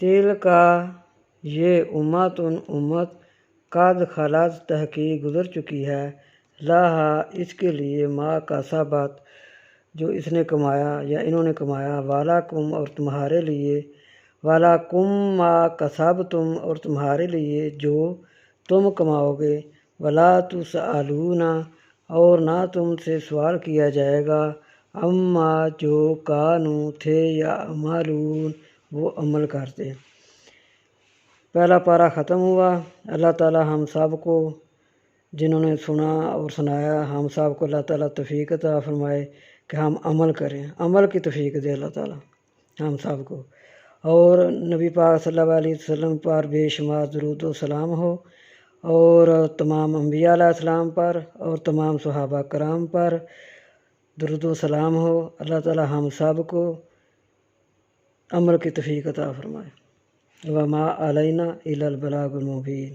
تل کا یہ امت قد خلت تحقیق گزر چکی ہے، لہا اس کے لیے ما کسبت جو اس نے کمایا یا انہوں نے کمایا، وَلَکُمْ اور تمہارے لیے، وَلَکُمْ ما کسبتم اور تمہارے لیے جو تم کماؤ گے، وَلَا تُسْأَلُونَ اور نہ تم سے سوال کیا جائے گا، عَمَّا جو کانوا تھے یا عملون وہ عمل کرتے۔ پہلا پارہ ختم ہوا۔ اللہ تعالی ہم سب کو، جنہوں نے سنا اور سنایا، ہم سب کو اللہ تعالیٰ توفیق عطا فرمائے کہ ہم عمل کریں، عمل کی توفیق دے اللہ تعالیٰ ہم سب کو، اور نبی پاک صلی اللہ علیہ وسلم پر بے شمار درود و سلام ہو، اور تمام انبیاء علیہ السلام پر اور تمام صحابہ کرام پر درود و سلام ہو۔ اللہ تعالیٰ ہم سب کو عمل کی توفیق عطا فرمائے۔ وما علینا الا البلاغ المبین۔